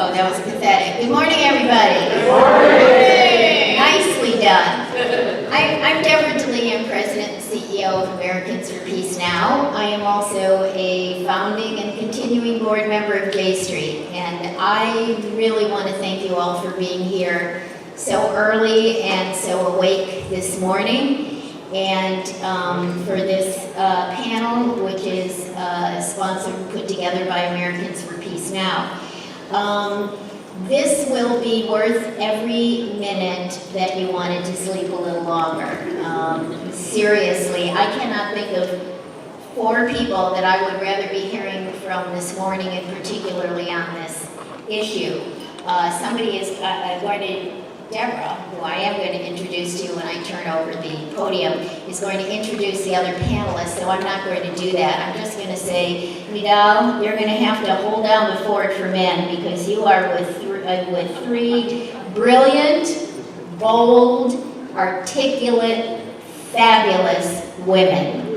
Oh, that was pathetic. Good morning, everybody. Good morning. Nicely done. I'm Debra DeLee. I'm President and CEO of Americans for Peace Now. I am also a founding and continuing board member of J Street, and I really want to thank you all for being here so early and so awake this morning. And for this panel, which is sponsored and put together by Americans for Peace Now. This will be worth every minute that you wanted to sleep a little longer. Seriously, I cannot think of 4 people that I would rather be hearing from this morning, and particularly on this issue. Somebody is going to Debra, who I am going to introduce to you when I turn over the podium, is going to introduce the other panelists, so I'm not going to do that. I'm just going to say, Nidal, you're going to have to hold down the fort for men, because you are with 3 brilliant, bold, articulate, fabulous women.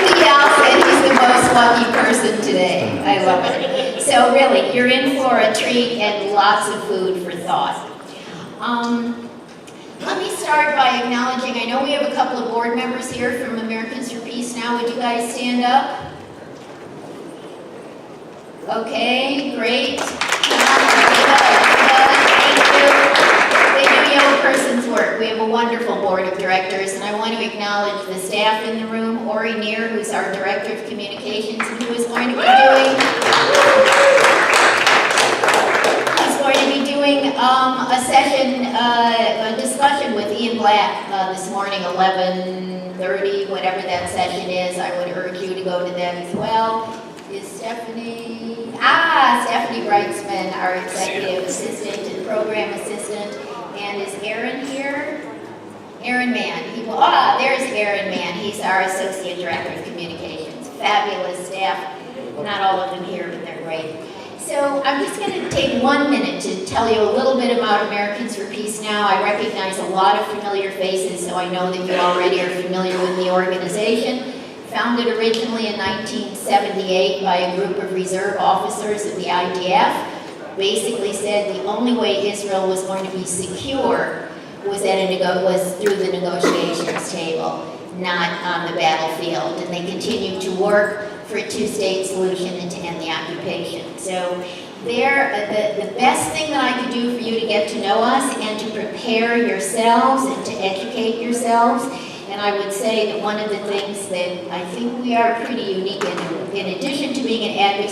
Nidal said he's the most lucky person today. I love it. So really, you're in for a treat and lots of food for thought. Let me start by acknowledging, I know we have a couple of board members here from Americans for Peace Now. Would you guys stand up? Okay, great. They do young person's work. We have a wonderful board of directors, and I want to acknowledge the staff in the room. Ori Neer, who's our Director of Communications, and who is going to be doing a session, a discussion with Ian Black this morning, 11:30, whatever that session is. I would urge you to go to that as well. Is Stephanie? Stephanie Brightsman, our Executive Assistant and Program Assistant. And is Aaron here? Aaron Mann. There's Aaron Mann. He's our Associate Director of Communications. Fabulous staff. Not all of them here, but they're great. So I'm just going to take 1 minute to tell you a little bit about Americans for Peace Now. I recognize a lot of familiar faces, so I know that you already are familiar with the organization. Founded originally in 1978 by a group of reserve officers of the IDF. Basically said the only way Israel was going to be secure was through the negotiations table, not on the battlefield. And they continued to work for a 2-state solution and to end the occupation. So the best thing that I could do for you to get to know us and to prepare yourselves and to educate yourselves, and I would say that one of the things that I think we are pretty unique in addition to being an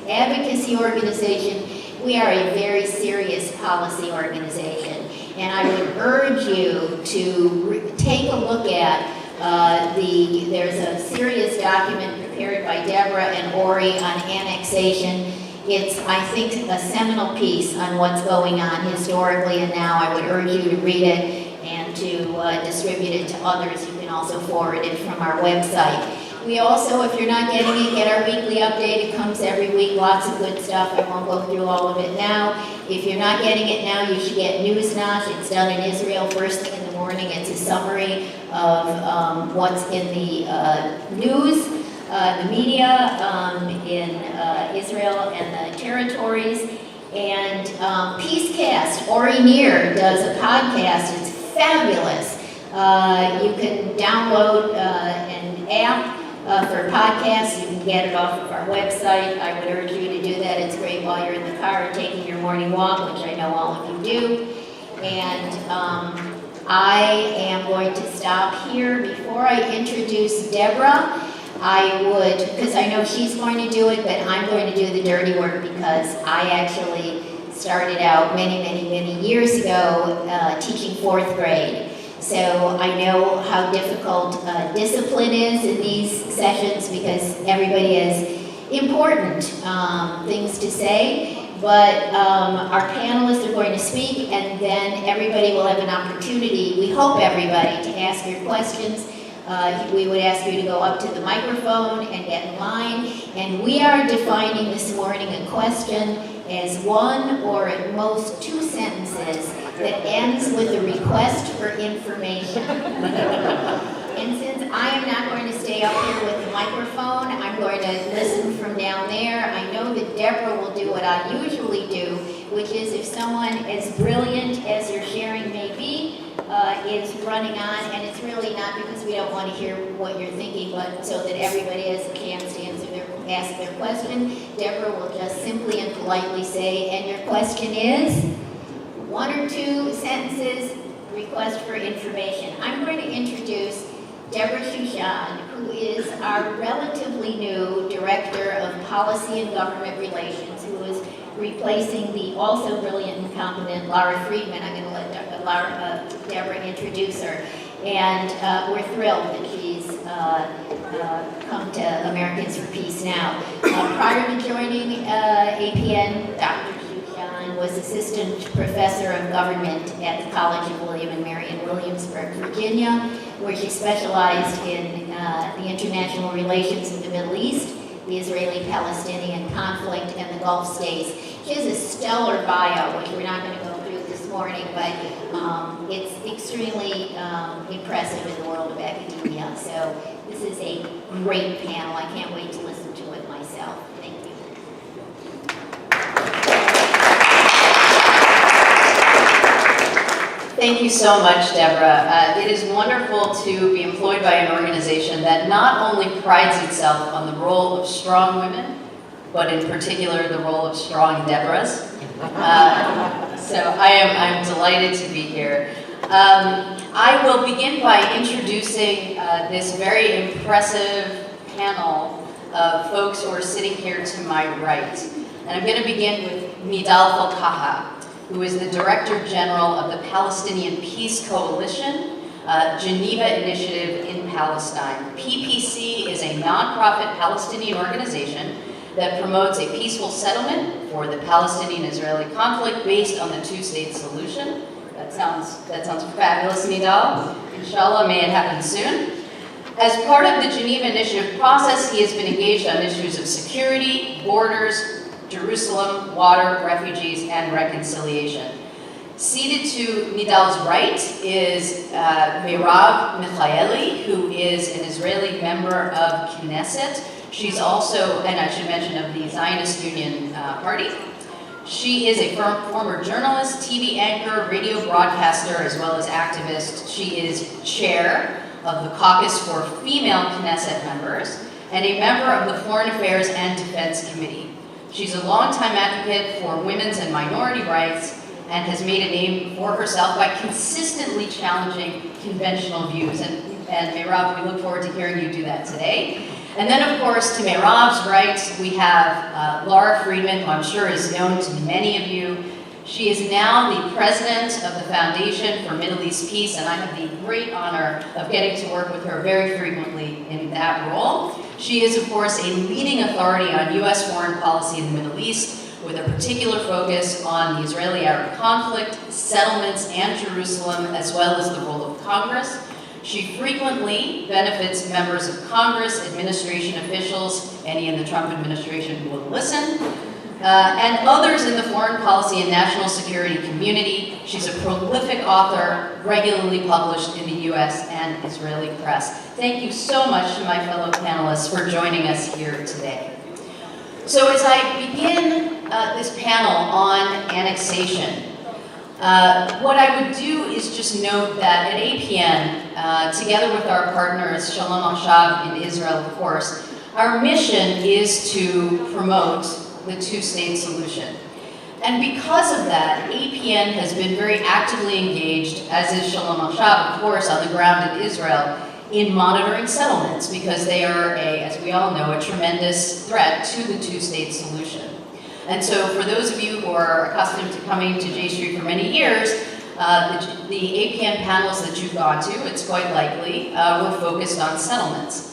advocacy organization, we are a very serious policy organization. And I would urge you to take a look at there's a serious document prepared by Debra and Ori on annexation. It's, I think, a seminal piece on what's going on historically and now. I would urge you to read it and to distribute it to others. You can also forward it from our website. We also, if you're not getting it, get our weekly update. It comes every week, lots of good stuff. I won't go through all of it now. If you're not getting it now, you should get Newsnash. It's done in Israel first thing in the morning. It's a summary of what's in the news, the media in Israel and the territories. And Peacecast, Ori Neer does a podcast. It's fabulous. You can download an app for podcasts. You can get it off of our website. I would urge you to do that. It's great while you're in the car or taking your morning walk, which I know all of you do. And I am going to stop here. Before I introduce Debra, I would, because I know she's going to do it, but I'm going to do the dirty work because I actually started out many years ago teaching 4th grade. So I know how difficult discipline is in these sessions because everybody has important things to say. But our panelists are going to speak, and then everybody will have an opportunity, we hope everybody, to ask your questions. We would ask you to go up to the microphone and get in line. And we are defining this morning a question as 1 or at most 2 sentences that ends with a request for information. And since I am not going to stay up here with the microphone, I'm going to listen from down there. I know that Debra will do what I usually do, which is if someone as brilliant as your sharing may be is running on, and it's really not because we don't want to hear what you're thinking, but so that everybody has a chance to ask their question, Debra will just simply and politely say, and your question is? 1 or 2 sentences, request for information. I'm going to introduce Debra Shushan, who is our relatively new Director of Policy and Government Relations, who is replacing the also brilliant and competent Lara Friedman. I'm going to let Debra introduce her. And we're thrilled that she's come to Americans for Peace now. Prior to joining APN, Dr. Shushan was Assistant Professor of Government at the College of William and Mary in Williamsburg, Virginia, where she specialized in the international relations of the Middle East, the Israeli-Palestinian conflict, and the Gulf states. She has a stellar bio, which we're not going to go through this morning, but it's extremely impressive in the world of academia. So this is a great panel. I can't wait to listen to it myself. Thank you. Thank you so much, Debra. It is wonderful to be employed by an organization that not only prides itself on the role of strong women, but in particular the role of strong Debras. So I'm delighted to be here. I will begin by introducing this very impressive panel of folks who are sitting here to my right. And I'm going to begin with Nidal, who is the Director General of the Palestinian Peace Coalition, Geneva Initiative in Palestine. PPC is a nonprofit Palestinian organization that promotes a peaceful settlement for the Palestinian-Israeli conflict based on the two-state solution. That sounds fabulous, Nidal. Inshallah, may it happen soon. As part of the Geneva Initiative process, he has been engaged on issues of security, borders, Jerusalem, water, refugees, and reconciliation. Seated to Nidal's right is Merav Michaeli, who is an Israeli member of Knesset. She's also, and I should mention, of the Zionist Union Party. She is a former journalist, TV anchor, radio broadcaster, as well as activist. She is chair of the Caucus for Female Knesset Members and a member of the Foreign Affairs and Defense Committee. She's a longtime advocate for women's and minority rights and has made a name for herself by consistently challenging conventional views. And Merav, we look forward to hearing you do that today. And then, of course, to Merav's right, we have Lara Friedman, who I'm sure is known to many of you. She is now the president of the Foundation for Middle East Peace, and I have the great honor of getting to work with her very frequently in that role. She is, of course, a leading authority on U.S. foreign policy in the Middle East, with a particular focus on the Israeli-Arab conflict, settlements, and Jerusalem, as well as the role of Congress. She frequently benefits members of Congress, administration officials, any in the Trump administration who will listen, and others in the foreign policy and national security community. She's a prolific author, regularly published in the U.S. and Israeli press. Thank you so much to my fellow panelists for joining us here today. So as I begin this panel on annexation, what I would do is just note that at APN, together with our partners, Shalom Achshav in Israel, of course, our mission is to promote the two-state solution. And because of that, APN has been very actively engaged, as is Shalom Achshav, of course, on the ground in Israel, in monitoring settlements, because they are, as we all know, a tremendous threat to the two-state solution. And so for those of you who are accustomed to coming to J Street for many years, the APN panels that you've gone to, it's quite likely, were focused on settlements.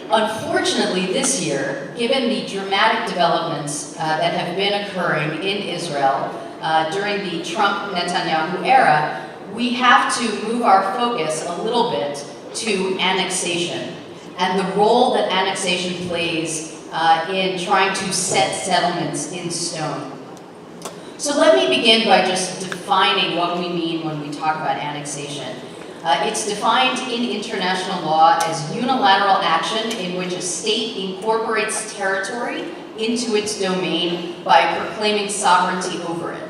Unfortunately, this year, given the dramatic developments that have been occurring in Israel during the Trump-Netanyahu era, we have to move our focus a little bit to annexation and the role that annexation plays in trying to set settlements in stone. So let me begin by just defining what we mean when we talk about annexation. It's defined in international law as unilateral action in which a state incorporates territory into its domain by proclaiming sovereignty over it.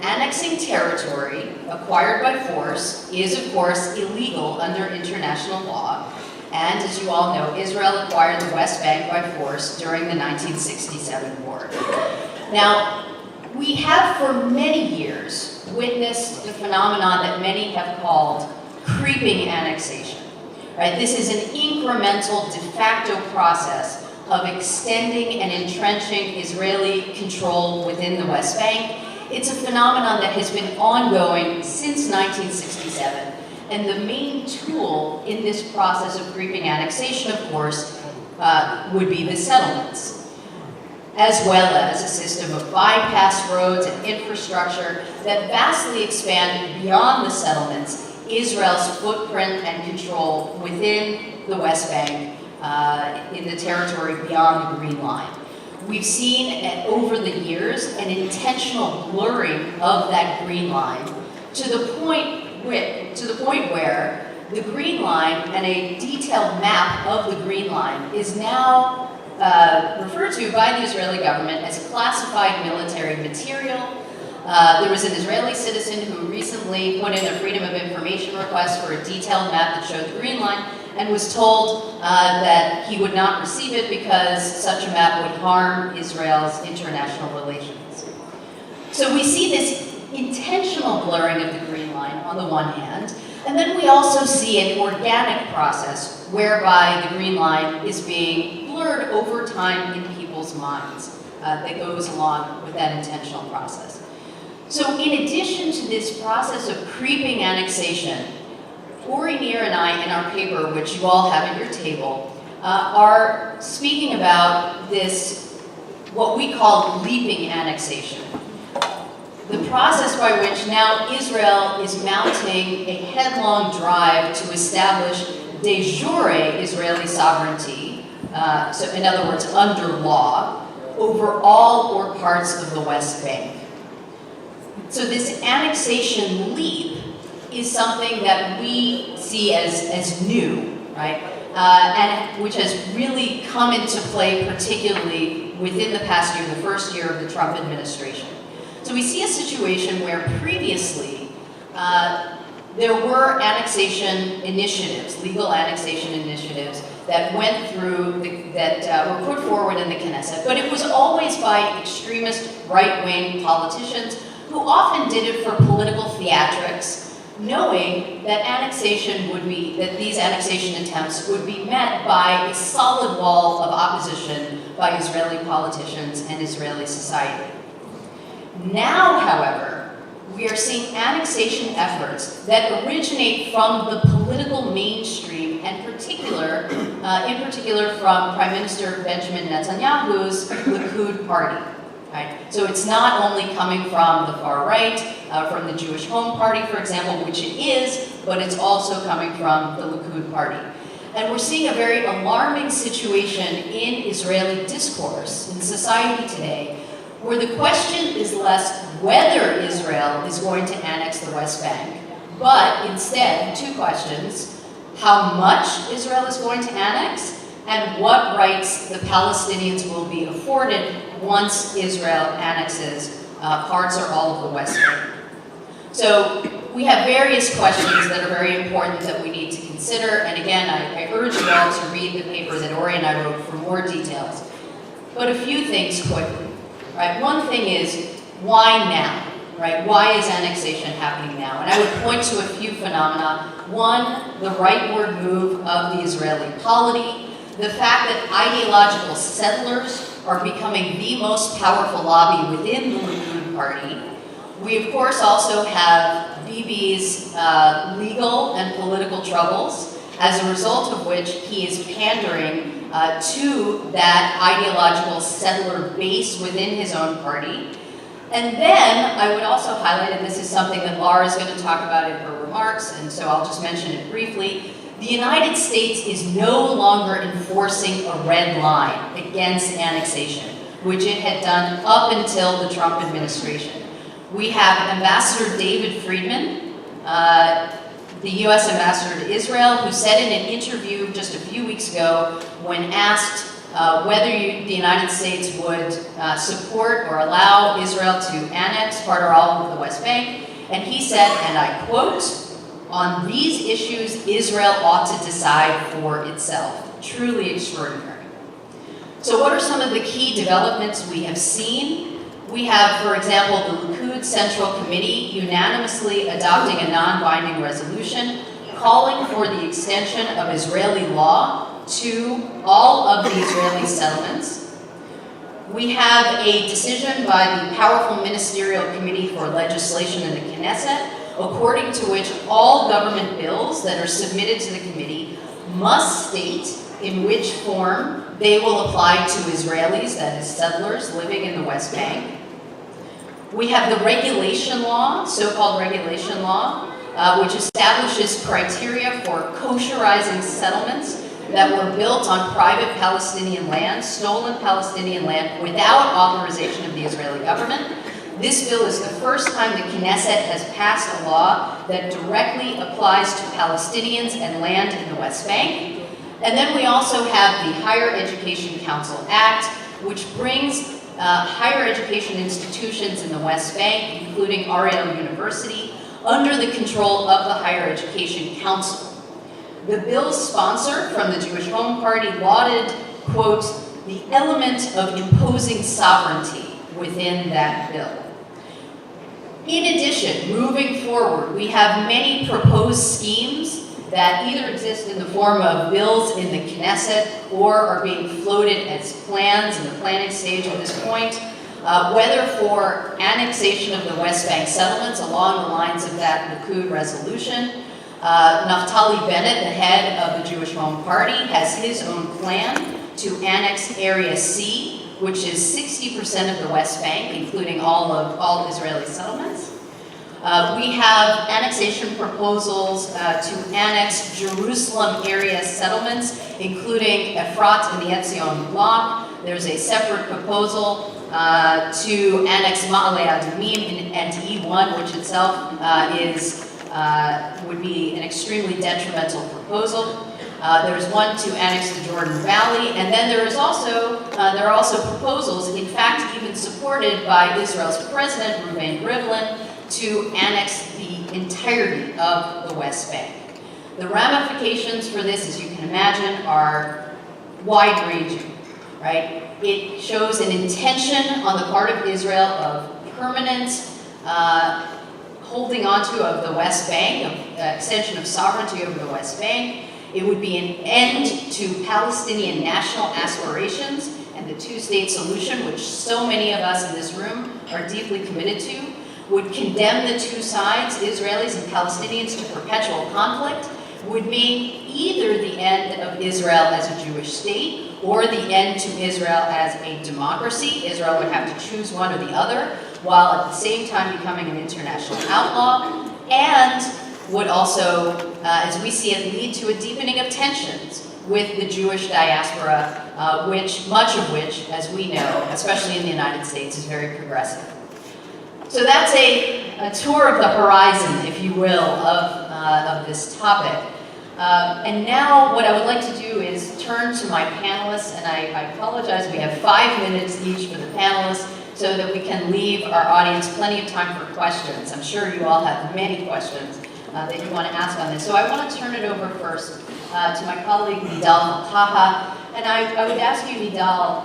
Annexing territory acquired by force is, of course, illegal under international law. And as you all know, Israel acquired the West Bank by force during the 1967 war. Now, we have for many years witnessed the phenomenon that many have called creeping annexation. Right? This is an incremental de facto process of extending and entrenching Israeli control within the West Bank. It's a phenomenon that has been ongoing since 1967. And the main tool in this process of creeping annexation, of course, would be the settlements, as well as a system of bypass roads and infrastructure that vastly expand beyond the settlements Israel's footprint and control within the West Bank in the territory beyond the Green Line. We've seen over the years an intentional blurring of that Green Line to the point where the Green Line and a detailed map of the Green Line is now referred to by the Israeli government as classified military material. There was an Israeli citizen who recently put in a Freedom of Information request for a detailed map that showed the Green Line and was told that he would not receive it because such a map would harm Israel's international relations. So we see this intentional blurring of the Green Line on the one hand, and then we also see an organic process whereby the Green Line is being blurred over time in people's minds that goes along with that intentional process. So in addition to this process of creeping annexation, Uri, Nir, and I in our paper, which you all have at your table, are speaking about this, what we call leaping annexation. The process by which now Israel is mounting a headlong drive to establish de jure Israeli sovereignty, so in other words, under law, over all or parts of the West Bank. So this annexation leap is something that we see as new, right? And which has really come into play particularly within the past year, the first year of the Trump administration. So we see a situation where previously there were annexation initiatives, legal annexation initiatives that went through, that were put forward in the Knesset, but it was always by extremist right-wing politicians who often did it for political theatrics, knowing that these annexation attempts would be met by a solid wall of opposition by Israeli politicians and Israeli society. Now, however, we are seeing annexation efforts that originate from the political mainstream, and in particular from Prime Minister Benjamin Netanyahu's Likud party. Right? So it's not only coming from the far right, from the Jewish Home Party, for example, which it is, but it's also coming from the Likud party. And we're seeing a very alarming situation in Israeli discourse, in society today, where the question is less whether Israel is going to annex the West Bank, but instead, two questions: how much Israel is going to annex, and what rights the Palestinians will be afforded once Israel annexes parts or all of the West Bank. So we have various questions that are very important that we need to consider, and again, I urge you all to read the paper that Ori and I wrote for more details. But a few things quickly. Right? One thing is, why now? Right? Why is annexation happening now? And I would point to a few phenomena. One, the rightward move of the Israeli polity, the fact that ideological settlers are becoming the most powerful lobby within the Likud party. We, of course, also have Bibi's legal and political troubles, as a result of which he is pandering to that ideological settler base within his own party. And then I would also highlight, and this is something that Lara is going to talk about in her remarks, and so I'll just mention it briefly, the United States is no longer enforcing a red line against annexation, which it had done up until the Trump administration. We have Ambassador David Friedman, the U.S. Ambassador to Israel, who said in an interview just a few weeks ago, when asked whether the United States would support or allow Israel to annex part or all of the West Bank. And he said, and I quote, "On these issues, Israel ought to decide for itself." Truly extraordinary. So what are some of the key developments we have seen? We have, for example, the Likud Central Committee unanimously adopting a non-binding resolution calling for the extension of Israeli law to all of the Israeli settlements. We have a decision by the powerful Ministerial Committee for Legislation in the Knesset, according to which all government bills that are submitted to the committee must state in which form they will apply to Israelis, that is settlers living in the West Bank. We have the regulation law, so-called regulation law, which establishes criteria for kosherizing settlements that were built on private Palestinian land, stolen Palestinian land, without authorization of the Israeli government. This bill is the first time the Knesset has passed a law that directly applies to Palestinians and land in the West Bank. And then we also have the Higher Education Council Act, which brings higher education institutions in the West Bank, including Ariel University, under the control of the Higher Education Council. The bill's sponsor from the Jewish Home Party lauded, quote, "the element of imposing sovereignty within that bill." In addition, moving forward, we have many proposed schemes that either exist in the form of bills in the Knesset or are being floated as plans in the planning stage at this point, whether for annexation of the West Bank settlements along the lines of that Likud resolution. Naftali Bennett, the head of the Jewish Home Party, has his own plan to annex Area C, which is 60% of the West Bank, including all Israeli settlements. We have annexation proposals to annex Jerusalem area settlements, including Efrat and the Etzion block. There's a separate proposal to annex Ma'ale Adumim and E1, which itself would be an extremely detrimental proposal. There's one to annex the Jordan Valley, and then there are also proposals, in fact, even supported by Israel's president, Reuven Rivlin, to annex the entirety of the West Bank. The ramifications for this, as you can imagine, are wide-ranging, right? It shows an intention on the part of Israel of permanent holding onto of the West Bank, of extension of sovereignty over the West Bank. It would be an end to Palestinian national aspirations and the two-state solution, which so many of us in this room are deeply committed to, would condemn the two sides, Israelis and Palestinians, to perpetual conflict, would mean either the end of Israel as a Jewish state or the end to Israel as a democracy. Israel would have to choose one or the other, while at the same time becoming an international outlaw, and would also, as we see it, lead to a deepening of tensions with the Jewish diaspora, much of which, as we know, especially in the United States, is very progressive. So that's a tour of the horizon, if you will, of this topic. And now what I would like to do is turn to my panelists, and I apologize, we have 5 minutes each for the panelists so that we can leave our audience plenty of time for questions. I'm sure you all have many questions that you want to ask on this. So I want to turn it over first to my colleague Nidal Fuqaha, and I would ask you, Nidal,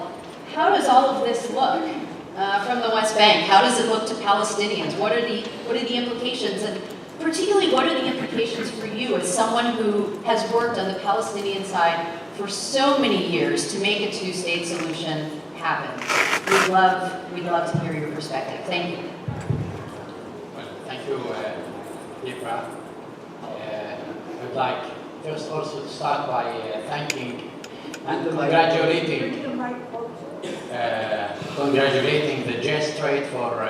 how does all of this look from the West Bank? How does it look to Palestinians? What are the implications, and particularly what are the implications for you as someone who has worked on the Palestinian side for so many years to make a two-state solution happen? We'd love to hear your perspective. Thank you. Well, thank you, Debra. I would like first also to start by thanking and congratulating the J Street for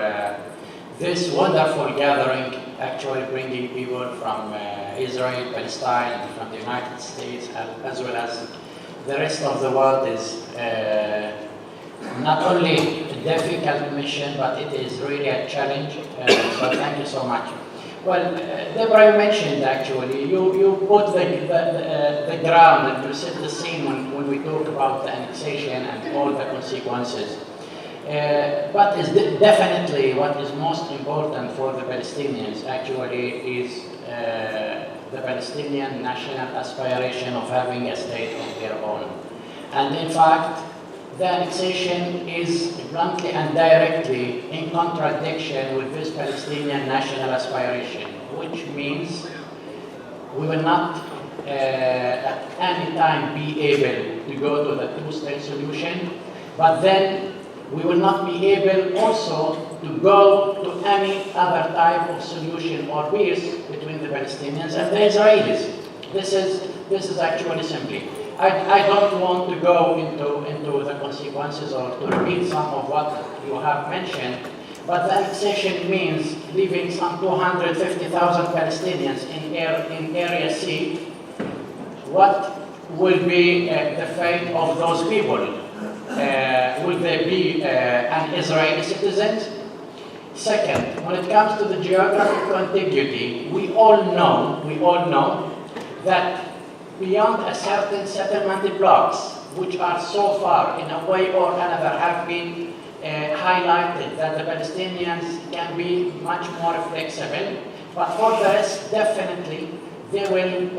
this wonderful gathering, actually bringing people from Israel, Palestine, and from the United States, as well as the rest of the world. Is not only a difficult mission, but it is really a challenge. So thank you so much. Well, Debra, you mentioned actually, you put the ground and you set the scene when we talk about the annexation and all the consequences. But is definitely what is most important for the Palestinians actually is the Palestinian national aspiration of having a state of their own. And in fact, the annexation is bluntly and directly in contradiction with this Palestinian national aspiration, which means we will not at any time be able to go to the two-state solution, but then we will not be able also to go to any other type of solution or peace between the Palestinians and the Israelis. This is actually simply. I don't want to go into the consequences or to repeat some of what you have mentioned, but the annexation means leaving some 250,000 Palestinians in Area C. What will be the fate of those people? Will they be an Israeli citizens? Second, when it comes to the geographic contiguity, we all know that beyond a certain settlement blocks, which are so far, in a way or another, have been highlighted that the Palestinians can be much more flexible, but for the rest, definitely, they will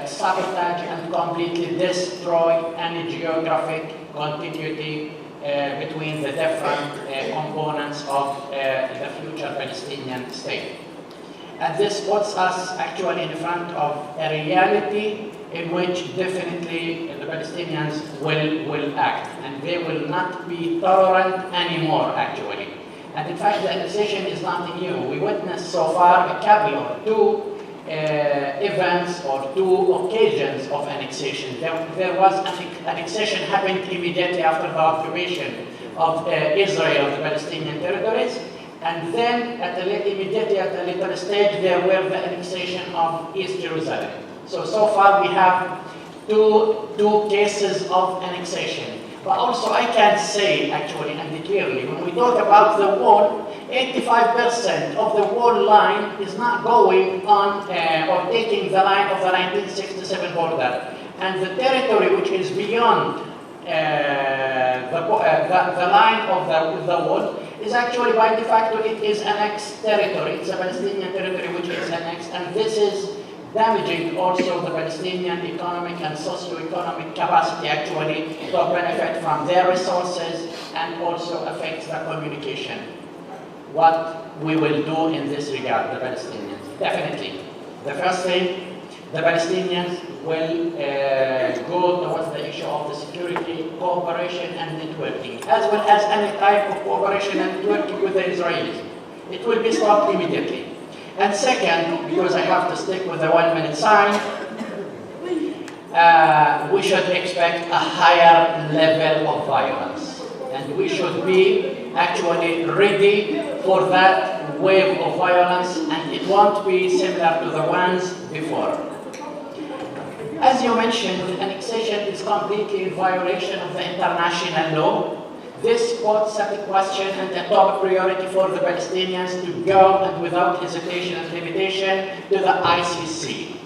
sabotage and completely destroy any geographic continuity between the different components of the future Palestinian state. And this puts us actually in front of a reality in which definitely the Palestinians will act, and they will not be tolerant anymore actually. And in fact, the annexation is nothing new. We witnessed so far a couple or two events or two occasions of annexation. There was an annexation happened immediately after the occupation of Israel of the Palestinian territories, and then immediately at a later stage there were the annexation of East Jerusalem. So far we have two cases of annexation. But also I can say actually and clearly, when we talk about the wall, 85% of the wall line is not going on or taking the line of the 1967 border. And the territory which is beyond the line of the wall is actually by de facto it is annexed territory. It's a Palestinian territory which is annexed, and this is damaging also the Palestinian economic and socio-economic capacity actually to benefit from their resources, and also affects the communication. What we will do in this regard, the Palestinians? Definitely. The first thing, the Palestinians will go towards the issue of the security, cooperation and networking, as well as any type of cooperation and networking with the Israelis. It will be stopped immediately. And second, because I have to stick with the 1 minute sign, we should expect a higher level of violence. And we should be actually ready for that wave of violence, and it won't be similar to the ones before. As you mentioned, annexation is completely in violation of the international law. This puts at the question and a top priority for the Palestinians to go and without hesitation and limitation to the ICC.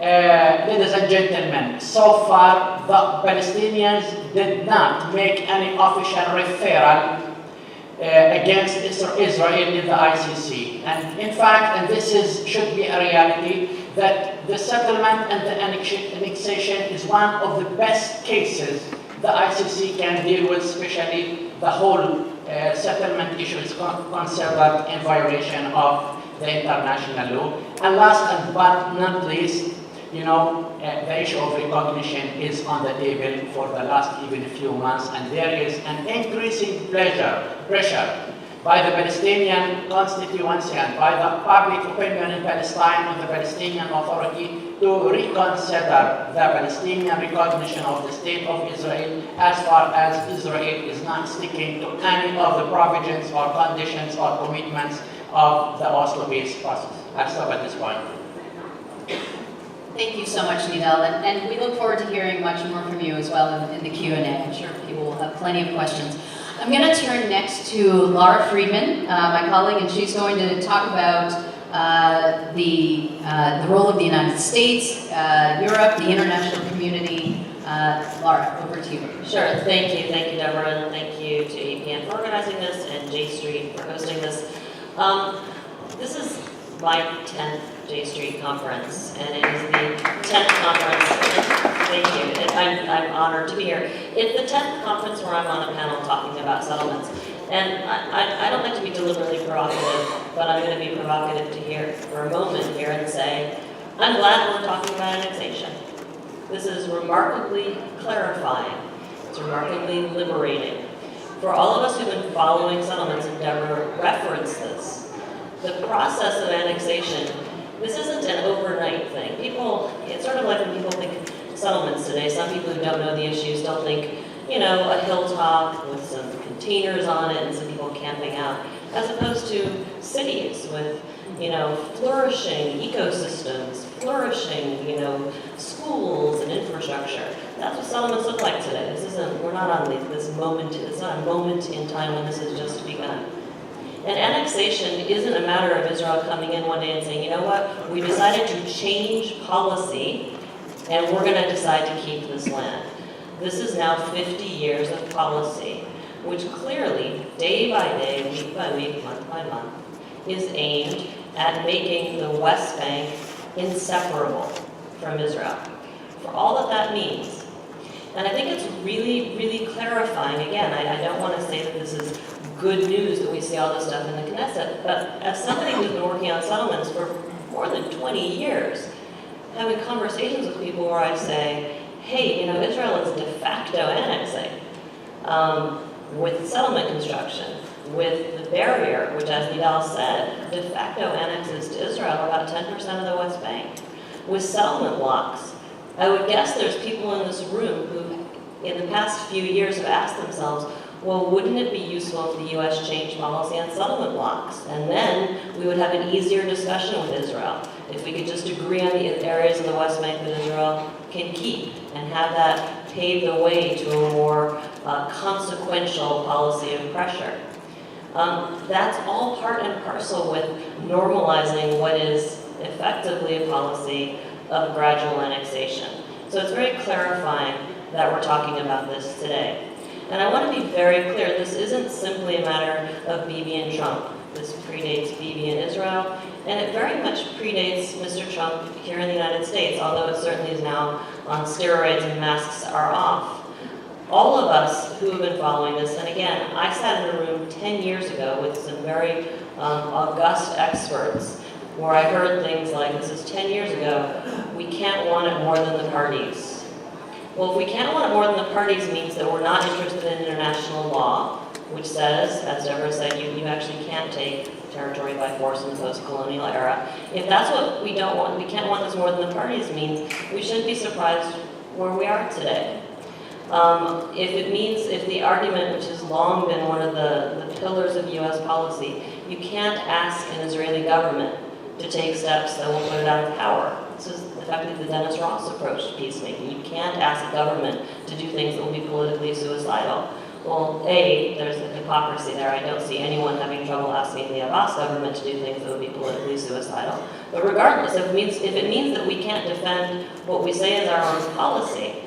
Ladies and gentlemen, so far the Palestinians did not make any official referral against Israel in the ICC. And in fact, and this should be a reality, that the settlement and the annexation is one of the best cases the ICC can deal with, especially the whole settlement issue is considered in violation of the international law. And last but not least, the issue of recognition is on the table for the last even few months, and there is an increasing pressure by the Palestinian constituency and by the public opinion in Palestine on the Palestinian Authority to reconsider the Palestinian recognition of the State of Israel, as far as Israel is not sticking to any of the provisions or conditions or commitments of the Oslo peace process. I'll stop at this point. Thank you so much, Nidal, and we look forward to hearing much more from you as well in the Q&A. I'm sure people will have plenty of questions. I'm going to turn next to Lara Friedman, my colleague, and she's going to talk about the role of the United States, Europe, the international community. Lara, over to you. Sure, thank you, Debra, and thank you to APN for organizing this and J Street for hosting this. This is my 10th J Street conference, and it is the 10th conference. Thank you, and I'm honored to be here. It's the 10th conference where I'm on a panel talking about settlements. And I don't like to be deliberately provocative, but I'm going to be provocative to here for a moment here and say, I'm glad we're talking about annexation. This is remarkably clarifying. It's remarkably liberating. For all of us who've been following settlements, and Debra referenced this, the process of annexation, this isn't an overnight thing. It's sort of like when people think settlements today, some people who don't know the issues don't think, a hilltop with some containers on it and some people camping out, as opposed to cities with, flourishing ecosystems, flourishing, schools and infrastructure. That's what settlements look like today. We're not on this moment, it's not a moment in time when this has just begun. And annexation isn't a matter of Israel coming in one day and saying, you know what, we decided to change policy and we're going to decide to keep this land. This is now 50 years of policy, which clearly, day by day, week by week, month by month, is aimed at making the West Bank inseparable from Israel, for all that means. And I think it's really, really clarifying. Again, I don't want to say that this is good news that we see all this stuff in the Knesset, but as somebody who's been working on settlements for more than 20 years, having conversations with people where I say, hey, Israel is de facto annexing with settlement construction, with the barrier, which as Nidal said, de facto annexes to Israel about 10% of the West Bank, with settlement blocks. I would guess there's people in this room who, in the past few years, have asked themselves, well, wouldn't it be useful if the U.S. changed policy on settlement blocks? And then we would have an easier discussion with Israel. If we could just agree on the areas of the West Bank that Israel can keep and have that pave the way to a more consequential policy of pressure. That's all part and parcel with normalizing what is effectively a policy of gradual annexation. So it's very clarifying that we're talking about this today. And I want to be very clear, this isn't simply a matter of Bibi and Trump. This predates Bibi and Israel, and it very much predates Mr. Trump here in the United States, although it certainly is now on steroids and masks are off. All of us who have been following this, and again, I sat in a room 10 years ago with some very august experts where I heard things like, this is 10 years ago, we can't want it more than the parties. Well, if we can't want it more than the parties means that we're not interested in international law, which says, as Debra said, you actually can't take territory by force in the post-colonial era. If that's what we don't want, we can't want this more than the parties means, we shouldn't be surprised where we are today. If the argument, which has long been one of the pillars of U.S. policy, you can't ask an Israeli government to take steps that will put it out of power. This is effectively the Dennis Ross approach to peacemaking. You can't ask a government to do things that will be politically suicidal. Well, A, there's a hypocrisy there. I don't see anyone having trouble asking the Abbas government to do things that would be politically suicidal. But regardless, if it means that we can't defend what we say is our own policy,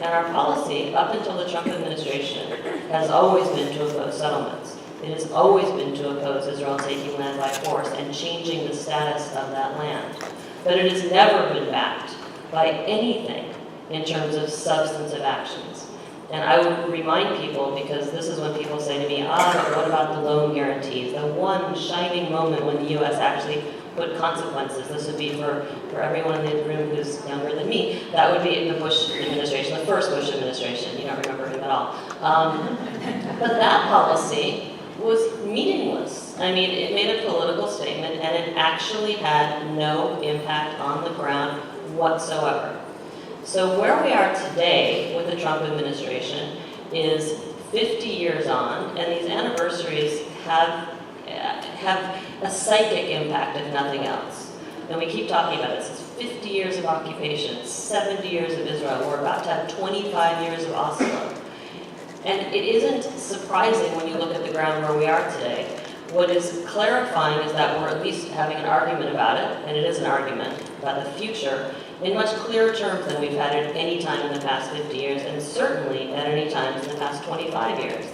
and our policy, up until the Trump administration, has always been to oppose settlements. It has always been to oppose Israel taking land by force and changing the status of that land. But it has never been backed by anything in terms of substantive actions. And I would remind people, because this is when people say to me, but what about the loan guarantees? The one shining moment when the U.S. actually put consequences. This would be for everyone in the room who's younger than me. That would be the Bush administration, the first Bush administration. You don't remember him at all. But that policy was meaningless. I mean, it made a political statement, and it actually had no impact on the ground whatsoever. So where we are today with the Trump administration is 50 years on, and these anniversaries have a psychic impact, if nothing else. And we keep talking about this. It's 50 years of occupation, 70 years of Israel. We're about to have 25 years of Oslo. And it isn't surprising when you look at the ground where we are today. what is clarifying is that we're at least having an argument about it, and it is an argument about the future, in much clearer terms than we've had at any time in the past 50 years, and certainly at any time in the past 25 years.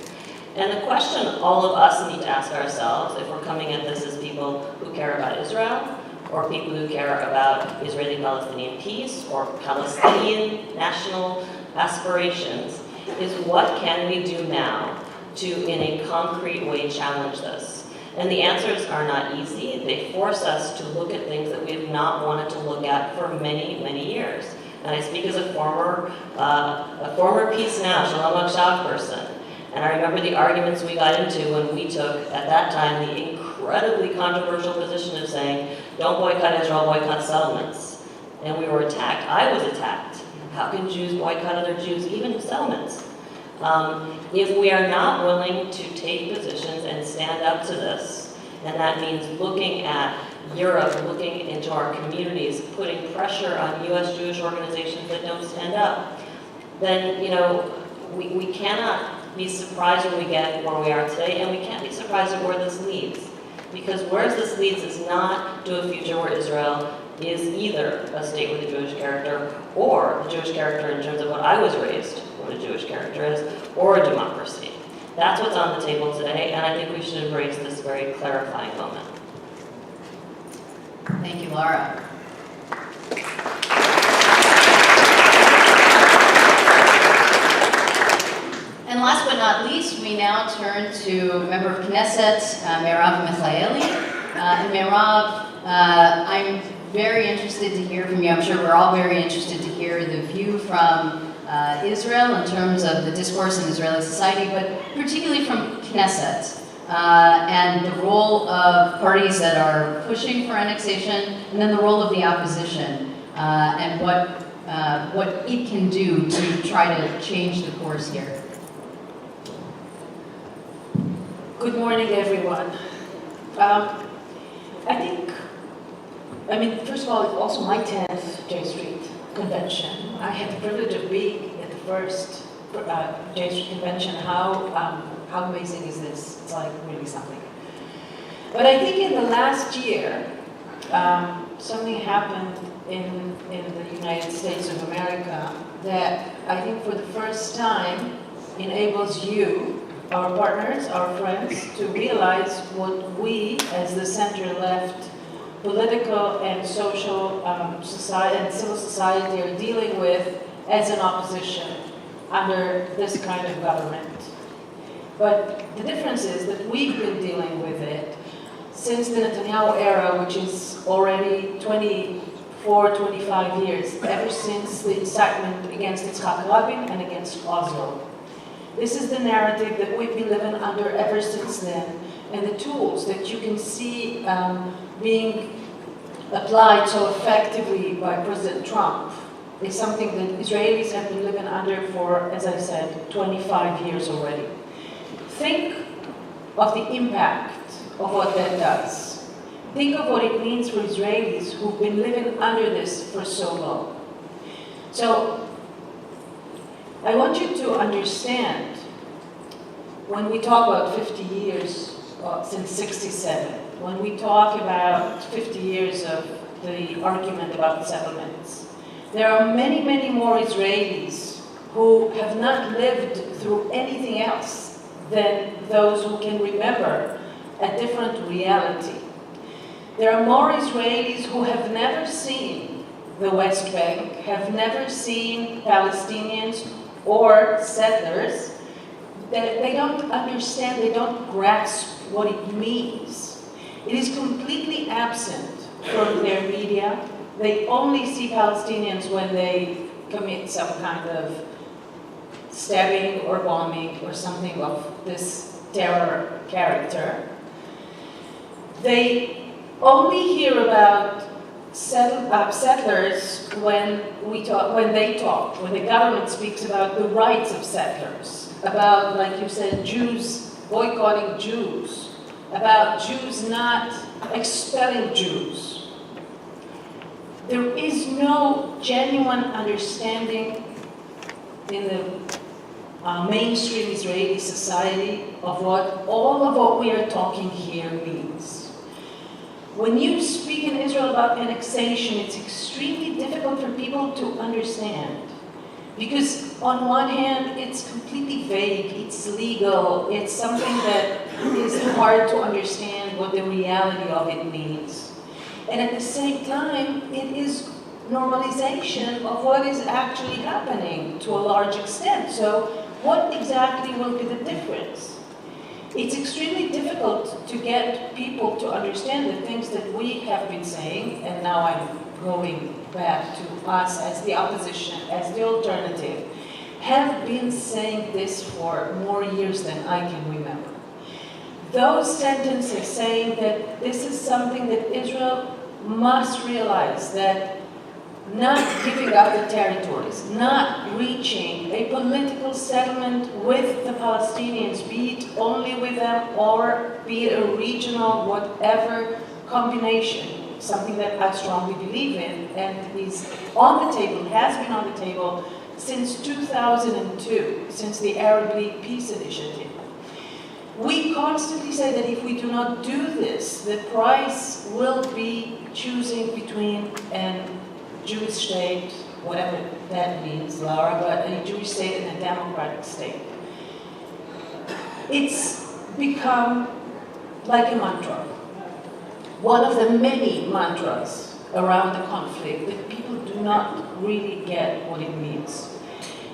And the question all of us need to ask ourselves, if we're coming at this as people who care about Israel, or people who care about Israeli-Palestinian peace, or Palestinian national aspirations, is what can we do now to, in a concrete way, challenge this? And the answers are not easy. They force us to look at things that we have not wanted to look at for many, many years. And I speak as a former Peace Now, Shalom Akshav person. And I remember the arguments we got into when we took, at that time, the incredibly controversial position of saying, don't boycott Israel, boycott settlements. And we were attacked. I was attacked. How can Jews boycott other Jews, even settlements? If we are not willing to take positions and stand up to this, and that means looking at Europe, looking into our communities, putting pressure on U.S. Jewish organizations that don't stand up, then, we cannot be surprised when we get where we are today, and we can't be surprised at where this leads. Because where this leads is not to a future where Israel is either a state with a Jewish character, or a Jewish character in terms of what I was raised, what a Jewish character is, or a democracy. That's what's on the table today, and I think we should embrace this very clarifying moment. Thank you, Lara. And last but not least, we now turn to member of Knesset, Merav Michaeli. And Merav, I'm very interested to hear from you. I'm sure we're all very interested to hear the view from Israel in terms of the discourse in Israeli society, but particularly from Knesset and the role of parties that are pushing for annexation, and then the role of the opposition and what it can do to try to change the course here. Good morning, everyone. First of all, it's also my 10th J Street convention. I had the privilege of being at the first J Street convention. How amazing is this? It's like really something. But I think in the last year, something happened in the United States of America that I think for the first time enables you, our partners, our friends, to realize what we, as the center-left, political and social society and civil society are dealing with as an opposition under this kind of government. But the difference is that we've been dealing with it since the Netanyahu era, which is already 24, 25 years, ever since the incitement against Yitzhak Rabin and against Oslo. This is the narrative that we've been living under ever since then, and the tools that you can see being applied so effectively by President Trump is something that Israelis have been living under for, as I said, 25 years already. Think of the impact of what that does. Think of what it means for Israelis who've been living under this for so long. So, I want you to understand, when we talk about 50 years, since 67, when we talk about 50 years of the argument about settlements, there are many, many more Israelis who have not lived through anything else than those who can remember a different reality. There are more Israelis who have never seen the West Bank, have never seen Palestinians or settlers. They don't understand, they don't grasp what it means. It is completely absent from their media. They only see Palestinians when they commit some kind of stabbing or bombing or something of this terror character. They only hear about settlers when the government speaks about the rights of settlers, about, like you said, Jews boycotting Jews, about Jews not expelling Jews. There is no genuine understanding in the mainstream Israeli society of what all of what we are talking here means. When you speak in Israel about annexation, it's extremely difficult for people to understand. Because on one hand, it's completely vague, it's legal, it's something that is hard to understand what the reality of it means. And at the same time, it is normalization of what is actually happening to a large extent. So what exactly will be the difference? It's extremely difficult to get people to understand the things that we have been saying, and now I'm going back to us as the opposition, as the alternative, have been saying this for more years than I can remember. Those sentences saying that this is something that Israel must realize, that not giving up the territories, not reaching a political settlement with the Palestinians, be it only with them or be it a regional, whatever combination, something that I strongly believe in and is on the table, has been on the table since 2002, since the Arab League Peace Initiative. We constantly say that if we do not do this, the price will be choosing between an Jewish state, whatever that means, Lara, but a Jewish state and a democratic state. It's become like a mantra. One of the many mantras around the conflict that people do not really get what it means.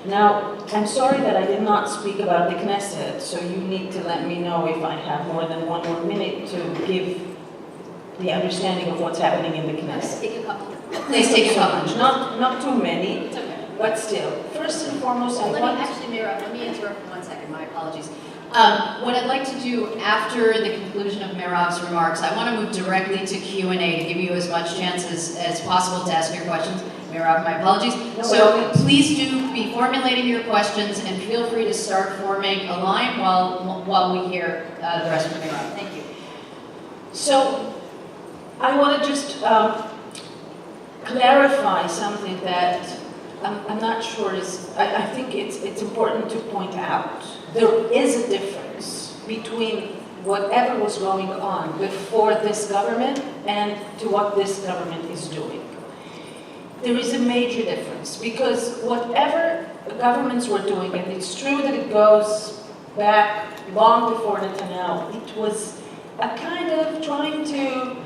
Now, I'm sorry that I did not speak about the Knesset, so you need to let me know if I have more than one more minute to give the understanding of what's happening in the Knesset. Take a couple. Please take a couple. Not too many, It's okay. but still. First and foremost, I want to... Actually, Merav, let me interrupt for 1 second. My apologies. What I'd like to do after the conclusion of Merav's remarks, I want to move directly to Q&A to give you as much chance as possible to ask your questions. Merav, my apologies. So please do be formulating your questions and feel free to start forming a line while we hear the rest from Merav. Thank you. So, I want to just clarify something that I'm not sure is, I think it's important to point out. There is a difference between whatever was going on before this government and to what this government is doing. There is a major difference because whatever the governments were doing, and it's true that it goes back long before Netanyahu, it was a kind of trying to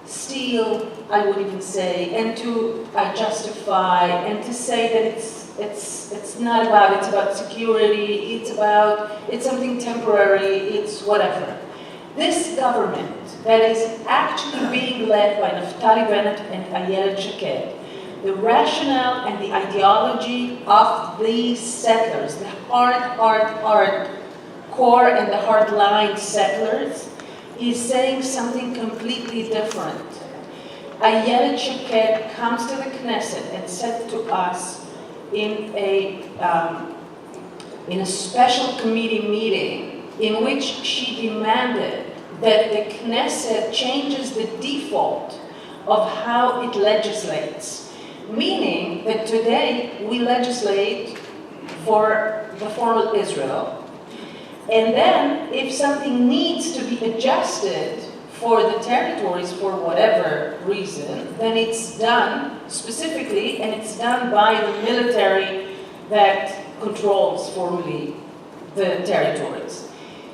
steal, I would even say, and to justify, and to say that it's not about, it's about security, it's something temporary, it's whatever. This government that is actually being led by Naftali Bennett and Ayelet Shaked, the rationale and the ideology of these settlers, the hard core and the hard-line settlers, is saying something completely different. Ayelet Shaked comes to the Knesset and said to us in a special committee meeting in which she demanded that the Knesset changes the default of how it legislates, meaning that today we legislate for the formal Israel, and then if something needs to be adjusted for the territories for whatever reason, then it's done specifically, and it's done by the military that controls formally the territories.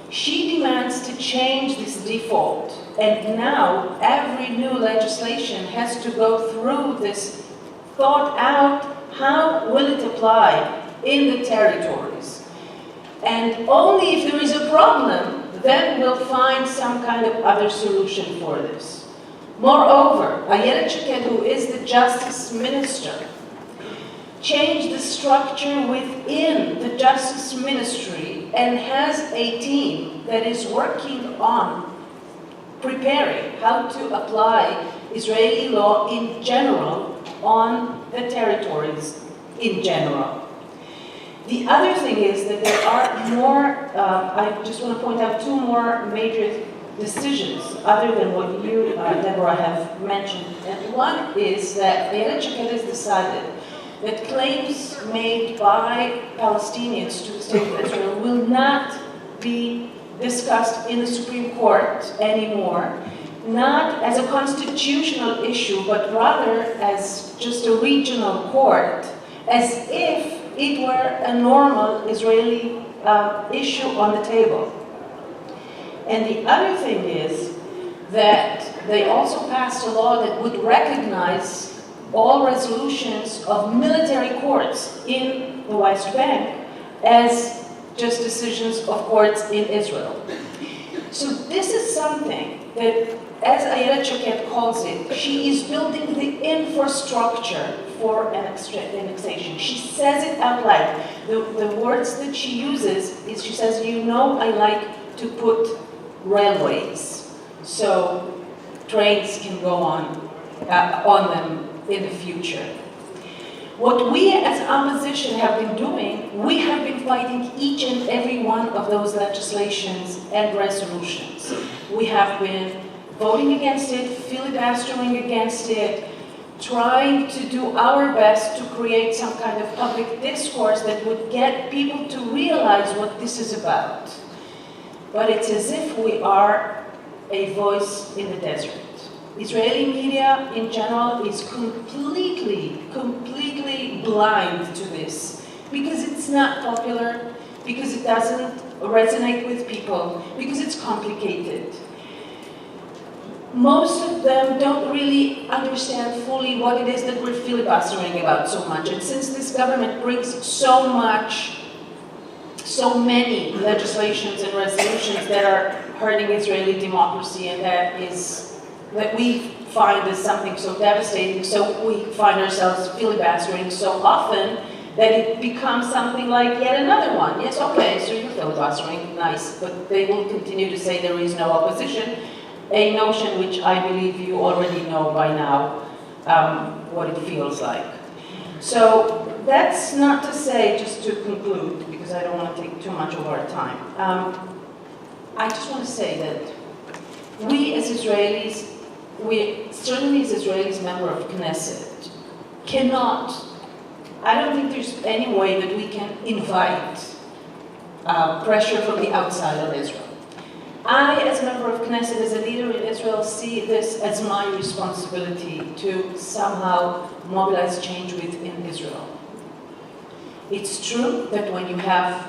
She demands to change this default, and now every new legislation has to go through this thought out, how will it apply in the territories? And only if there is a problem, then we'll find some kind of other solution for this. Moreover, Ayelet Shaked, who is the Justice Minister, changed the structure within the Justice Ministry and has a team that is working on preparing how to apply Israeli law in general on the territories in general. The other thing is that there are more, I just want to point out two more major decisions other than what you, Debra, have mentioned. And one is that Ayelet Shaked has decided that claims made by Palestinians to the state of Israel will not be discussed in the Supreme Court anymore, not as a constitutional issue, but rather as just a regional court, as if it were a normal Israeli issue on the table. And the other thing is that they also passed a law that would recognize all resolutions of military courts in the West Bank as just decisions of courts in Israel. So this is something that, as Ayelet Shaked calls it, she is building the infrastructure for annexation. She says it out loud. The words that she uses is, she says, you know, I like to put railways so trains can go on them in the future. What we as opposition have been doing, we have been fighting each and every one of those legislations and resolutions. We have been voting against it, filibustering against it, trying to do our best to create some kind of public discourse that would get people to realize what this is about. But it's as if we are a voice in the desert. Israeli media in general is completely blind to this because it's not popular, because it doesn't resonate with people, because it's complicated. Most of them don't really understand fully what it is that we're filibustering about so much. And since this government brings so many legislations and resolutions that are hurting Israeli democracy, and that we find as something so devastating, so we find ourselves filibustering so often that it becomes something like yet another one. Yes, okay, so you're filibustering, nice, but they will continue to say there is no opposition, a notion which I believe you already know by now what it feels like. So that's not to say, just to conclude, because I don't want to take too much of our time, I just want to say that we as Israelis, certainly as Israelis, member of Knesset, cannot, I don't think there's any way that we can invite pressure from the outside of Israel. I, as a member of Knesset, as a leader in Israel, see this as my responsibility to somehow mobilize change within Israel. It's true that when you have,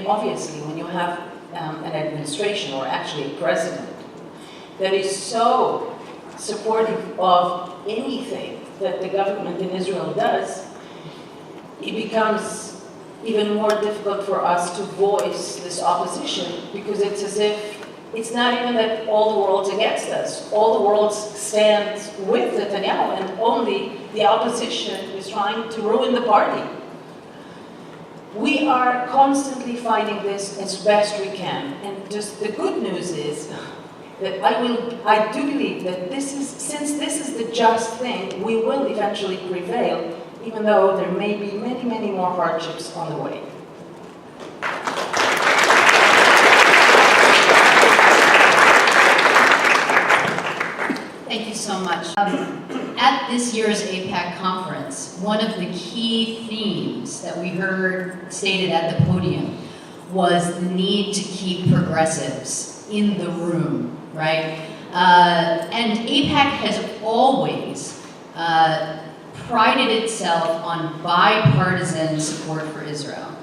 obviously, when you have an administration, or actually a president, that is so supportive of anything that the government in Israel does, it becomes even more difficult for us to voice this opposition, because it's as if it's not even that all the world's against us. All the world stands with Netanyahu, and only the opposition is trying to ruin the party. We are constantly fighting this as best we can, and just the good news is that I do believe that since this is the just thing, we will eventually prevail, even though there may be many, many more hardships on the way. Thank you so much. At this year's APEC conference, one of the key themes that we heard stated at the podium was the need to keep progressives in the room, right? And APEC has always prided itself on bipartisan support for Israel.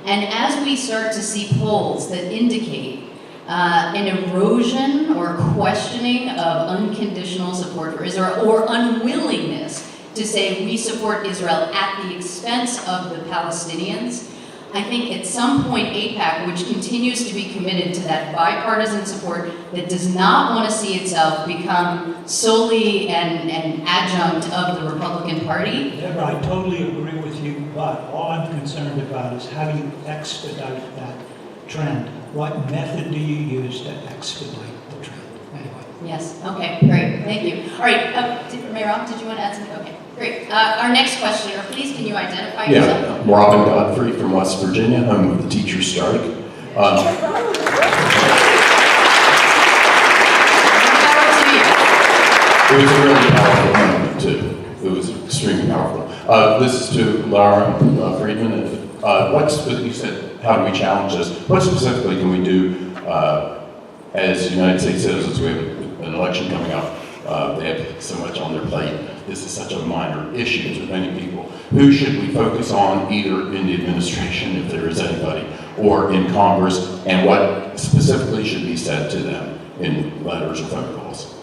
And as we start to see polls that indicate an erosion or questioning of unconditional support for Israel, or unwillingness to say we support Israel at the expense of the Palestinians, I think at some point APEC, which continues to be committed to that bipartisan support that does not want to see itself become solely an adjunct of the Republican Party. Debra, I totally agree with you, but all I'm concerned about is how you expedite that trend. What method do you use to expedite the trend? Anyway. Yes, okay, great, thank you. All right, Merav, did you want to add something? Okay, great. Our next questioner, please, can you identify yourself? Yeah, Robin Godfrey from West Virginia. I'm with the teacher's strike. It was a really powerful moment, too. It was extremely powerful. This is to Lara Friedman. You said, how do we challenge this? What specifically can we do as United States citizens? We have an election coming up. They have so much on their plate. This is such a minor issue to many people. Who should we focus on, either in the administration, if there is anybody, or in Congress, and what specifically should be said to them in letters or phone calls?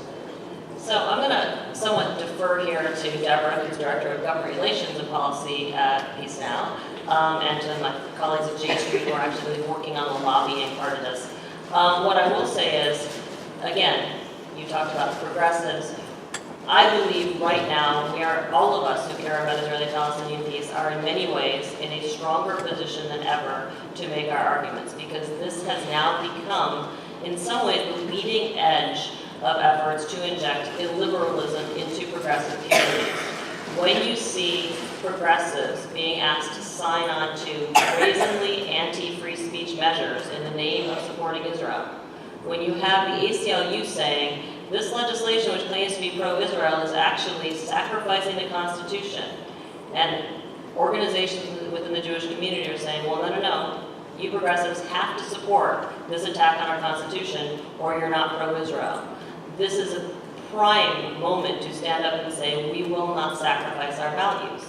So I'm going to somewhat defer here to Debra, who's Director of Government Relations and Policy at Peace Now, and to my colleagues at J Street who are actually working on the lobbying part of this. What I will say is, again, you talked about progressives. I believe right now, all of us who care about Israeli-Palestinian peace are in many ways in a stronger position than ever to make our arguments, because this has now become, in some ways, the leading edge of efforts to inject illiberalism into progressive communities. When you see progressives being asked to sign on to brazenly anti-free speech measures in the name of supporting Israel, when you have the ACLU saying, this legislation, which claims to be pro-Israel, is actually sacrificing the Constitution, and organizations within the Jewish community are saying, well, no, you progressives have to support this attack on our Constitution, or you're not pro-Israel. This is a prime moment to stand up and say, we will not sacrifice our values.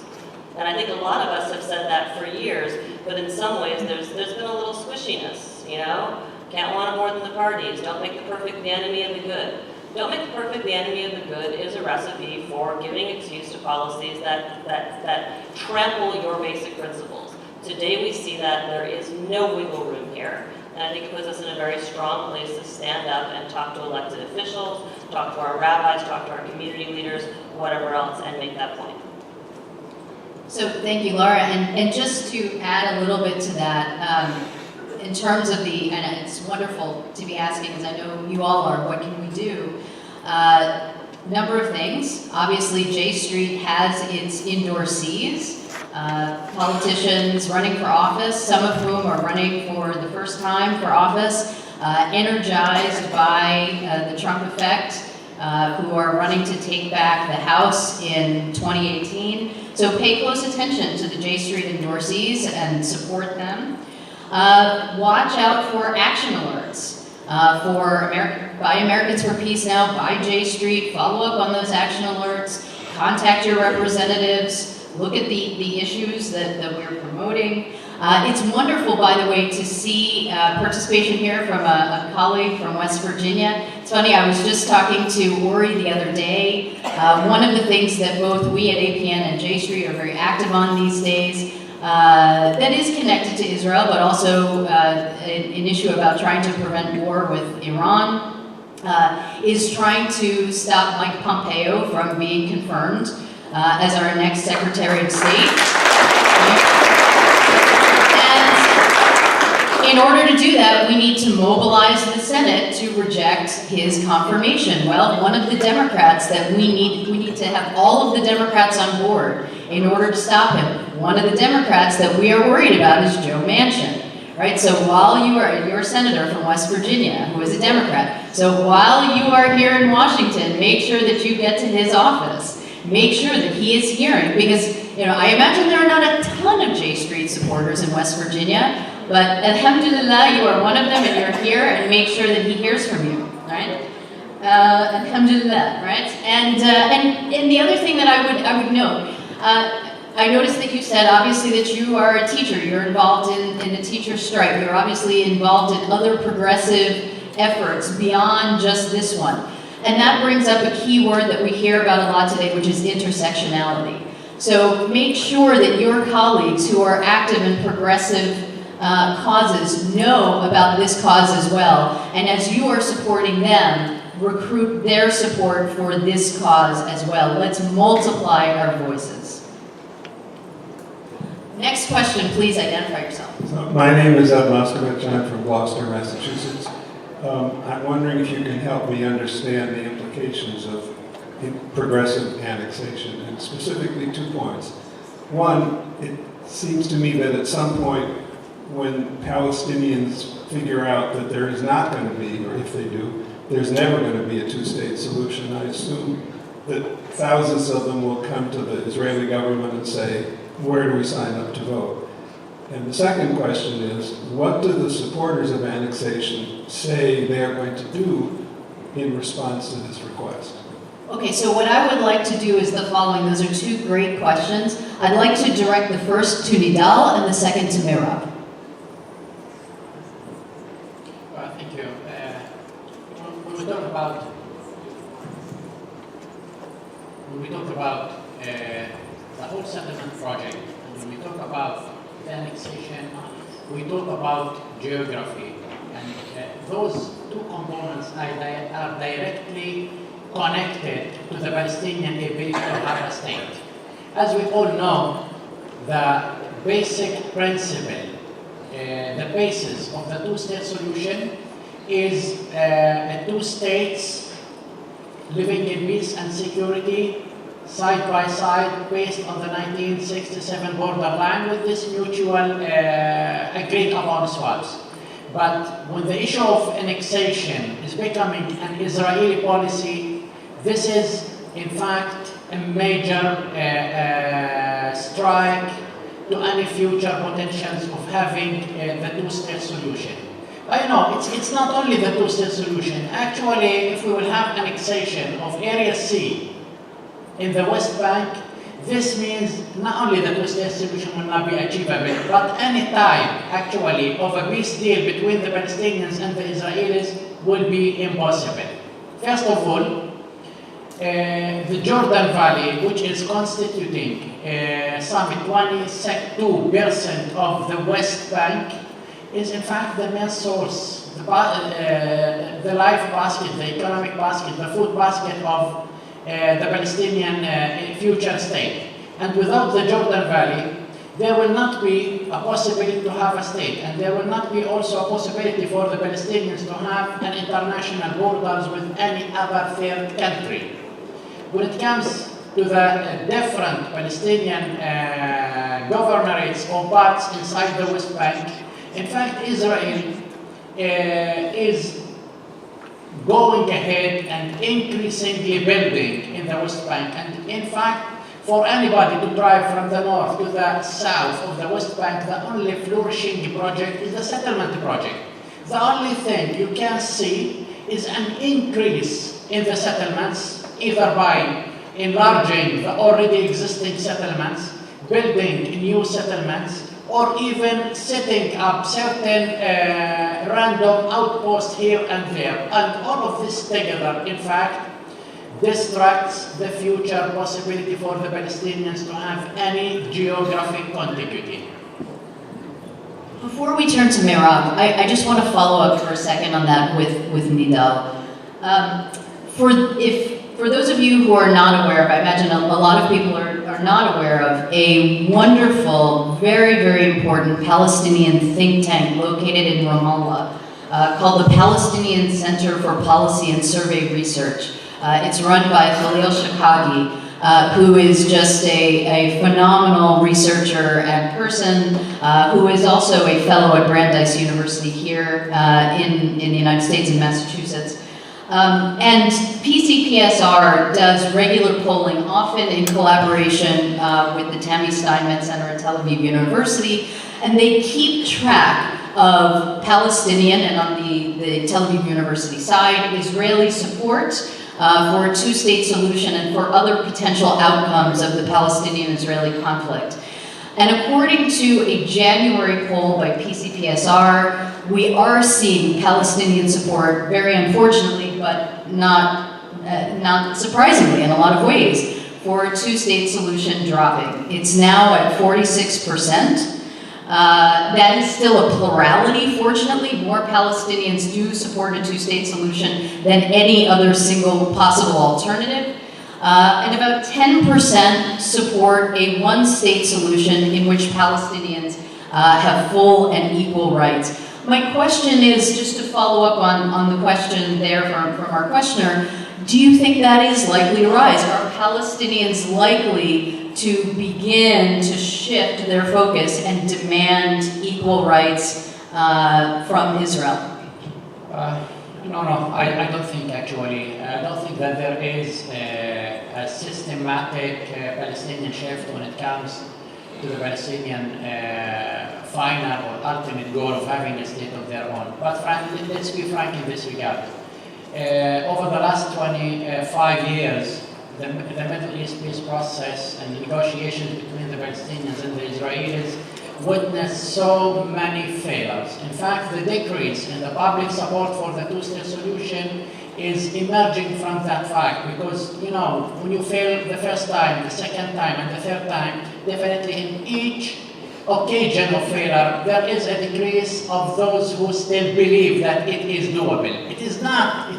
And I think a lot of us have said that for years, but in some ways there's been a little squishiness, you know? Can't want it more than the parties. Don't make the perfect the enemy of the good. Don't make the perfect the enemy of the good is a recipe for giving excuse to policies that trample your basic principles. Today we see that there is no wiggle room here. And I think it puts us in a very strong place to stand up and talk to elected officials, talk to our rabbis, talk to our community leaders, whatever else, and make that point. So thank you, Lara. And just to add a little bit to that, in terms of and it's wonderful to be asking, as I know you all are, what can we do? Number of things. Obviously, J Street has its endorsees, politicians running for office, some of whom are running for the first time for office, energized by the Trump effect, who are running to take back the House in 2018. So pay close attention to the J Street endorsees and support them. Watch out for action alerts by Americans for Peace Now, by J Street. Follow up on those action alerts. Contact your representatives. Look at the issues that we're promoting. It's wonderful, by the way, to see participation here from a colleague from West Virginia. It's funny, I was just talking to Ori the other day. One of the things that both we at APN and J Street are very active on these days that is connected to Israel, but also an issue about trying to prevent war with Iran, is trying to stop Mike Pompeo from being confirmed as our next Secretary of State. In order to do that, we need to mobilize the Senate to reject his confirmation. Well, one of the Democrats that we need to have all of the Democrats on board in order to stop him. One of the Democrats that we are worried about is Joe Manchin, right? So while you're a senator from West Virginia, who is a Democrat, so while you are here in Washington, make sure that you get to his office. Make sure that he is hearing, because, you know, I imagine there are not a ton of J Street supporters in West Virginia, but alhamdulillah, you are one of them and you're here, and make sure that he hears from you, right? Alhamdulillah, right? And the other thing that I would note, I noticed that you said obviously that you are a teacher, you're involved in the teacher strike, you're obviously involved in other progressive efforts beyond just this one. And that brings up a key word that we hear about a lot today, which is intersectionality. So make sure that your colleagues who are active in progressive causes know about this cause as well. And as you are supporting them, recruit their support for this cause as well. Let's multiply our voices. Next question, please identify yourself. My name is Ed Moskovich. I'm from Gloucester, Massachusetts. I'm wondering if you can help me understand the implications of progressive annexation, and specifically 2 points. One, it seems to me that at some point when Palestinians figure out that there is not going to be, or if they do, there's never going to be a two-state solution. I assume that thousands of them will come to the Israeli government and say, where do we sign up to vote? And the second question is, what do the supporters of annexation say they're going to do in response to this request? Okay, so what I would like to do is the following. Those are two great questions. I'd like to direct the first to Nidal and the second to Merav. Thank you. When we talk about the whole settlement project, and when we talk about the annexation, we talk about geography, and those two components are directly connected to the Palestinian ability to have a state. As we all know, the basic principle, the basis of the two-state solution is two states living in peace and security side by side based on the 1967 borderline with this mutual agreed upon swaps. But when the issue of annexation is becoming an Israeli policy, this is in fact a major strike to any future potentials of having the two-state solution. I know it's not only the two-state solution. Actually, if we will have annexation of Area C in the West Bank, this means not only the two-state solution will not be achievable, but any type actually of a peace deal between the Palestinians and the Israelis will be impossible. First of all, the Jordan Valley, which is constituting some 22% of the West Bank, is in fact the main source, the life basket, the economic basket, the food basket of the Palestinian future state. And without the Jordan Valley, there will not be a possibility to have a state, and there will not be also a possibility for the Palestinians to have an international borders with any other third country. When it comes to the different Palestinian governorates or parts inside the West Bank, in fact, Israel is going ahead and increasingly building in the West Bank. And in fact, for anybody to drive from the north to the south of the West Bank, the only flourishing project is the settlement project. The only thing you can see is an increase in the settlements, either by enlarging the already existing settlements, building new settlements, or even setting up certain random outposts here and there. And all of this together, in fact, distracts the future possibility for the Palestinians to have any geographic contiguity. Before we turn to Merav, I just want to follow up for a second on that with Nidal. For those of you who are not aware of, I imagine a lot of people are not aware of, a wonderful, very, very important Palestinian think tank located in Ramallah called the Palestinian Center for Policy and Survey Research. It's run by Khalil Shakadi, who is just a phenomenal researcher and person, who is also a fellow at Brandeis University here in the United States in Massachusetts. And PCPSR does regular polling, often in collaboration with the Tammy Steinmetz Center at Tel Aviv University, and they keep track of Palestinian, and on the Tel Aviv University side, Israeli support for a two-state solution and for other potential outcomes of the Palestinian-Israeli conflict. And according to a January poll by PCPSR, we are seeing Palestinian support, very unfortunately, but not surprisingly in a lot of ways, for a two-state solution dropping. It's now at 46%. That is still a plurality, fortunately. More Palestinians do support a two-state solution than any other single possible alternative. And about 10% support a one-state solution in which Palestinians have full and equal rights. My question is, just to follow up on the question there from our questioner, do you think that is likely to rise? Are Palestinians likely to begin to shift their focus and demand equal rights from Israel? No, I don't think actually. I don't think that there is a systematic Palestinian shift when it comes to the Palestinian final or ultimate goal of having a state of their own. But frankly, let's be frank in this regard. Over the last 25 years, the Middle East peace process and negotiations between the Palestinians and the Israelis witnessed so many failures. In fact, the decrease in the public support for the two-state solution is emerging from that fact because, you know, when you fail the first time, the second time, and the third time, definitely in each occasion of failure, there is a decrease of those who still believe that it is doable. It is not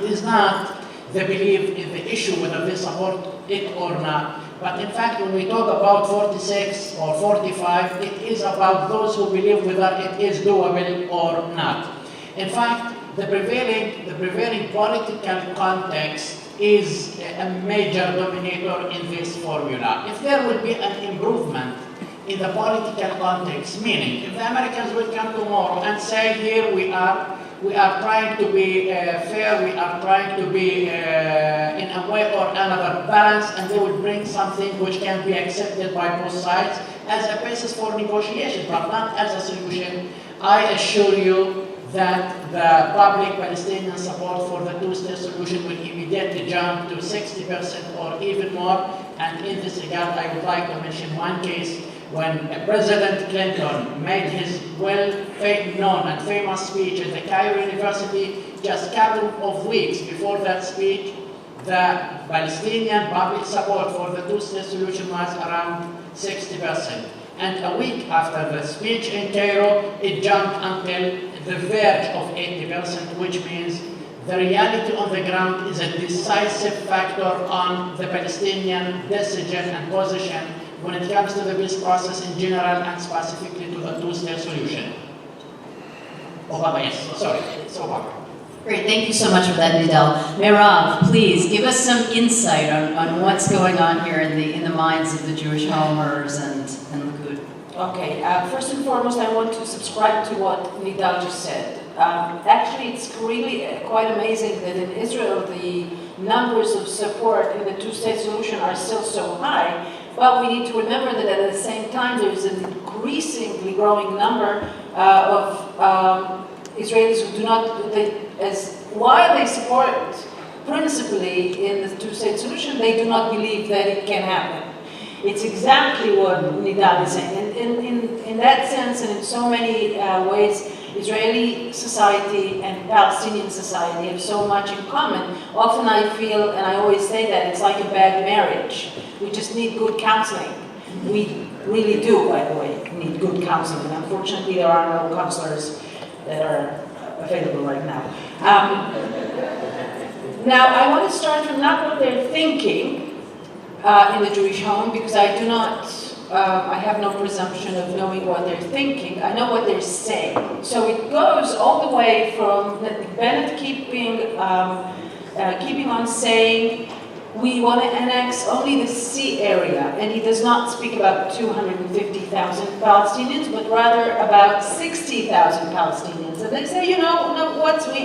the belief in the issue whether they support it or not. But in fact, when we talk about 46 or 45, it is about those who believe whether it is doable or not. In fact, the prevailing political context is a major dominator in this formula. If there will be an improvement in the political context, meaning if the Americans will come tomorrow and say, here we are trying to be fair, we are trying to be in a way or another balanced, and they will bring something which can be accepted by both sides as a basis for negotiation, but not as a solution. I assure you that the public Palestinian support for the two-state solution will immediately jump to 60% or even more. And in this regard, I would like to mention one case when President Clinton made his well-known and famous speech at the Cairo University. Just a couple of weeks before that speech, the Palestinian public support for the two-state solution was around 60%. And a week after the speech in Cairo, it jumped until the verge of 80%, which means the reality on the ground is a decisive factor on the Palestinian decision and position when it comes to the peace process in general and specifically to the two-state solution. Obama, yes, sorry, it's Obama. Great, thank you so much for that, Nidal. Merav, please give us some insight on what's going on here in the minds of the Jewish homers and Likud. Okay, first and foremost, I want to subscribe to what Nidal just said. Actually, it's really quite amazing that in Israel, the numbers of support in the two-state solution are still so high, but we need to remember that at the same time, there's an increasingly growing number of Israelis who do not, while they support principally in the two-state solution, they do not believe that it can happen. It's exactly what Nidal is saying. In that sense, and in so many ways, Israeli society and Palestinian society have so much in common. Often I feel, and I always say that, it's like a bad marriage. We just need good counseling. We really do, by the way, need good counseling. Unfortunately, there are no counselors that are available right now. Now, I want to start from not what they're thinking in the Jewish home, because I do not, I have no presumption of knowing what they're thinking. I know what they're saying. So it goes all the way from Bennett keeping on saying, we want to annex only the sea area, and he does not speak about 250,000 Palestinians, but rather about 60,000 Palestinians. And they say, we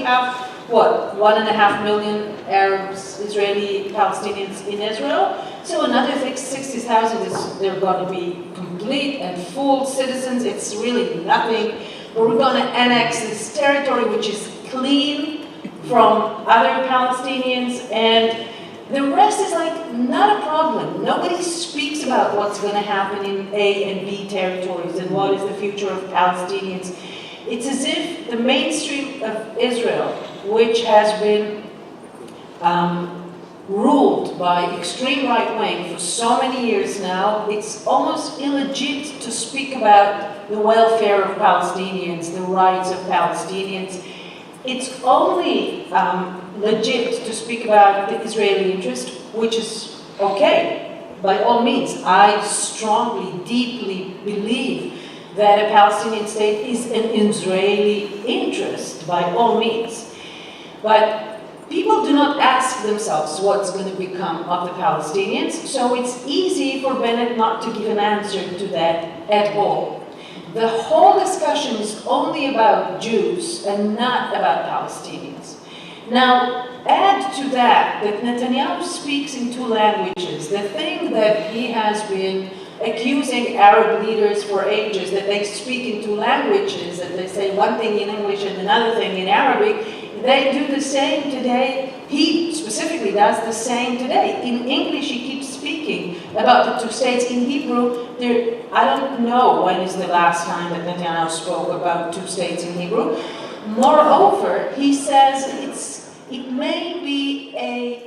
have, 1.5 million Arabs, Israeli Palestinians in Israel. So another 60,000 they're going to be complete and full citizens. It's really nothing. But we're going to annex this territory, which is clean from other Palestinians, and the rest is like not a problem. Nobody speaks about what's going to happen in A and B territories and what is the future of Palestinians. It's as if the mainstream of Israel, which has been ruled by extreme right wing for so many years now, it's almost illegit to speak about the welfare of Palestinians, the rights of Palestinians. It's only legit to speak about the Israeli interest, which is okay, by all means. I strongly, deeply believe that a Palestinian state is an Israeli interest, by all means. But people do not ask themselves what's going to become of the Palestinians, so it's easy for Bennett not to give an answer to that at all. The whole discussion is only about Jews and not about Palestinians. Now, add to that Netanyahu speaks in two languages. The thing that he has been accusing Arab leaders for ages, that they speak in two languages, that they say one thing in English and another thing in Arabic, they do the same today. He specifically does the same today. In English, he keeps speaking about the two states. In Hebrew, I don't know when is the last time that Netanyahu spoke about two states in Hebrew. Moreover, he says it may be a